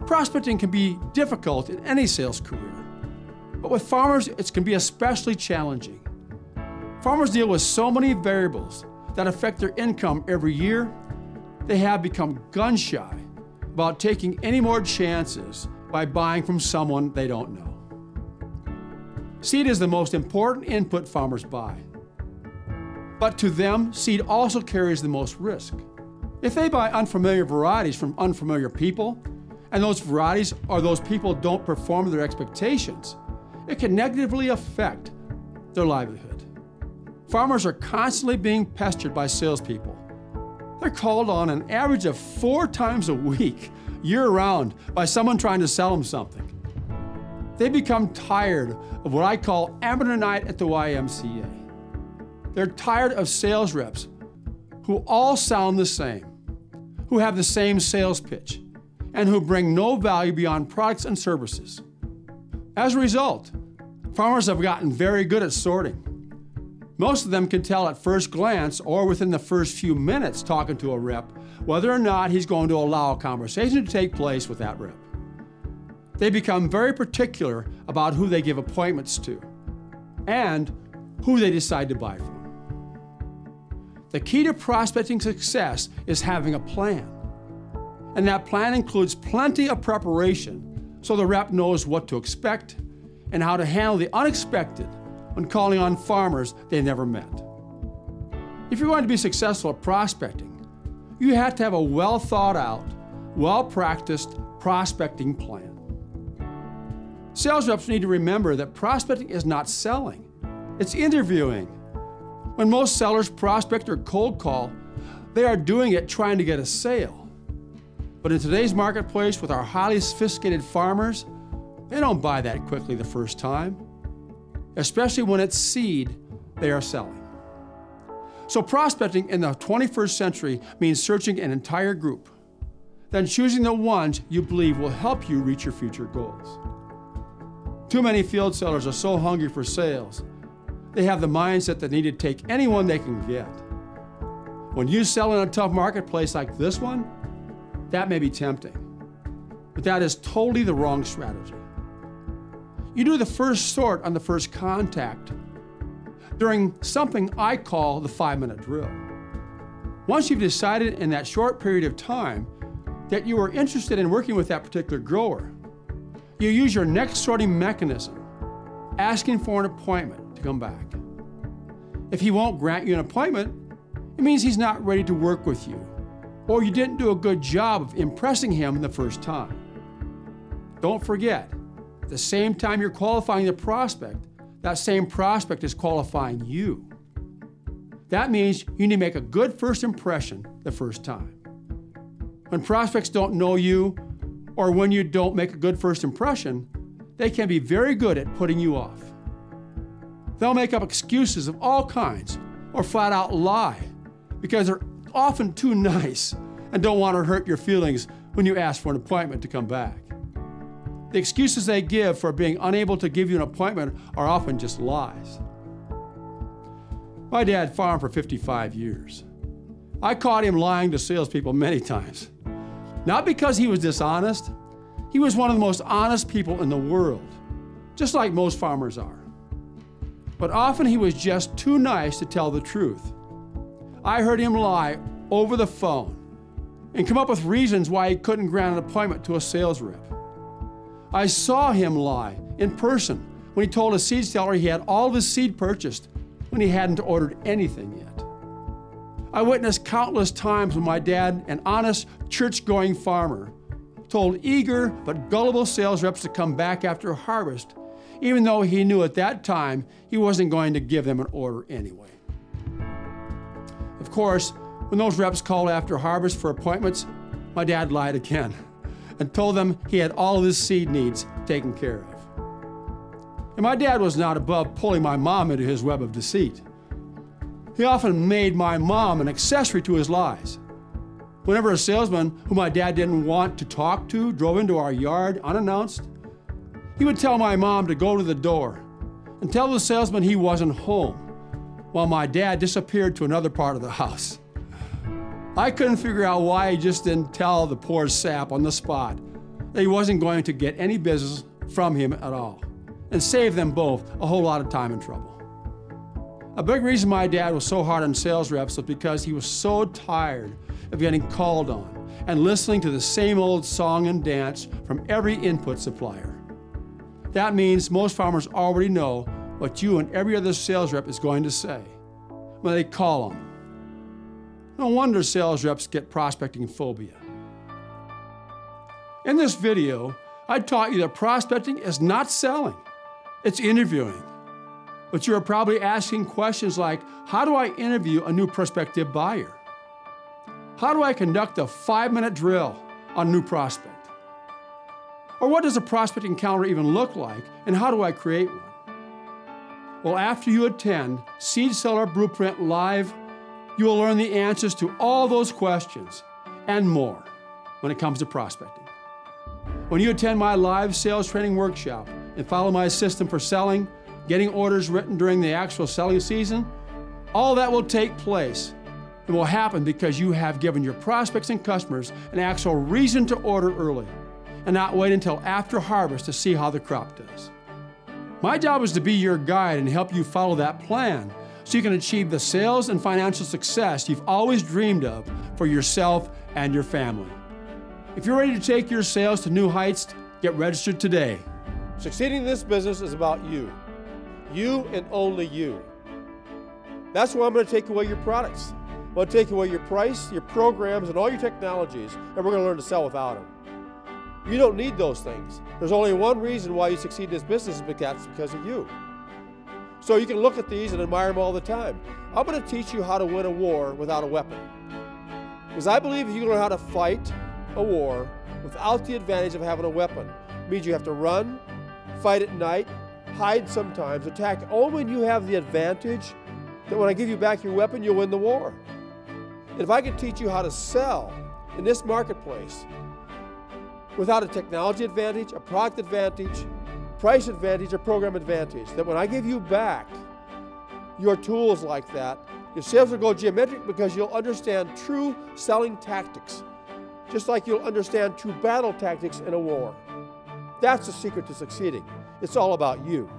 Prospecting can be difficult in any sales career, but with farmers, it can be especially challenging. Farmers deal with so many variables that affect their income every year, they have become gun-shy about taking any more chances by buying from someone they don't know. Seed is the most important input farmers buy. But to them, seed also carries the most risk. If they buy unfamiliar varieties from unfamiliar people, and those varieties or those people don't perform to their expectations, it can negatively affect their livelihood. Farmers are constantly being pestered by salespeople. They're called on an average of 4 times a week, year-round, by someone trying to sell them something. They become tired of what I call amateur night at the YMCA. They're tired of sales reps who all sound the same, who have the same sales pitch, and who bring no value beyond products and services. As a result, farmers have gotten very good at sorting. Most of them can tell at first glance or within the first few minutes talking to a rep whether or not he's going to allow a conversation to take place with that rep. They become very particular about who they give appointments to and who they decide to buy from. The key to prospecting success is having a plan. And that plan includes plenty of preparation so the rep knows what to expect and how to handle the unexpected when calling on farmers they never met. If you're going to be successful at prospecting, you have to have a well-thought-out, well-practiced prospecting plan. Sales reps need to remember that prospecting is not selling, it's interviewing. When most sellers prospect or cold call, they are doing it trying to get a sale. But in today's marketplace with our highly sophisticated farmers, they don't buy that quickly the first time, especially when it's seed they are selling. So prospecting in the 21st century means searching an entire group, then choosing the ones you believe will help you reach your future goals. Too many field sellers are so hungry for sales, they have the mindset that they need to take anyone they can get. When you sell in a tough marketplace like this one, that may be tempting, but that is totally the wrong strategy. You do the first sort on the first contact during something I call the 5-minute drill. Once you've decided in that short period of time that you are interested in working with that particular grower, you use your next sorting mechanism, asking for an appointment to come back. If he won't grant you an appointment, it means he's not ready to work with you, or you didn't do a good job of impressing him the first time. Don't forget, at the same time you're qualifying the prospect, that same prospect is qualifying you. That means you need to make a good first impression the first time. When prospects don't know you, or when you don't make a good first impression, they can be very good at putting you off. They'll make up excuses of all kinds, or flat out lie, because they're often too nice and don't want to hurt your feelings when you ask for an appointment to come back. The excuses they give for being unable to give you an appointment are often just lies. My dad farmed for 55 years. I caught him lying to salespeople many times. Not because he was dishonest, he was one of the most honest people in the world, just like most farmers are. But often he was just too nice to tell the truth. I heard him lie over the phone and come up with reasons why he couldn't grant an appointment to a sales rep. I saw him lie in person when he told a seed seller he had all of his seed purchased when he hadn't ordered anything yet. I witnessed countless times when my dad, an honest, church-going farmer, told eager but gullible sales reps to come back after harvest, even though he knew at that time he wasn't going to give them an order anyway. Of course, when those reps called after harvest for appointments, my dad lied again and told them he had all of his seed needs taken care of. And my dad was not above pulling my mom into his web of deceit. He often made my mom an accessory to his lies. Whenever a salesman who my dad didn't want to talk to drove into our yard unannounced, he would tell my mom to go to the door and tell the salesman he wasn't home, while my dad disappeared to another part of the house. I couldn't figure out why he just didn't tell the poor sap on the spot that he wasn't going to get any business from him at all, and save them both a whole lot of time and trouble. A big reason my dad was so hard on sales reps was because he was so tired of getting called on and listening to the same old song and dance from every input supplier. That means most farmers already know what you and every other sales rep is going to say when they call them. No wonder sales reps get prospecting phobia. In this video, I taught you that prospecting is not selling, it's interviewing. But you are probably asking questions like, how do I interview a new prospective buyer? How do I conduct a 5-minute drill on a new prospect? Or what does a prospecting calendar even look like, and how do I create one? Well, after you attend SeedSeller Blueprint Live, you will learn the answers to all those questions and more when it comes to prospecting. When you attend my live sales training workshop and follow my system for selling, getting orders written during the actual selling season, all that will take place. It will happen because you have given your prospects and customers an actual reason to order early and not wait until after harvest to see how the crop does. My job is to be your guide and help you follow that plan so you can achieve the sales and financial success you've always dreamed of for yourself and your family. If you're ready to take your sales to new heights, get registered today. Succeeding in this business is about you. You and only you. That's why I'm going to take away your products. I'm going to take away your price, your programs, and all your technologies, and we're going to learn to sell without them. You don't need those things. There's only one reason why you succeed in this business, and that's because of you. So you can look at these and admire them all the time. I'm going to teach you how to win a war without a weapon. Because I believe if you learn how to fight a war without the advantage of having a weapon, it means you have to run, fight at night, hide sometimes, attack only when you have the advantage that when I give you back your weapon, you'll win the war. And if I can teach you how to sell in this marketplace without a technology advantage, a product advantage, price advantage, or program advantage, that when I give you back your tools like that, your sales will go geometric because you'll understand true selling tactics, just like you'll understand true battle tactics in a war. That's the secret to succeeding. It's all about you.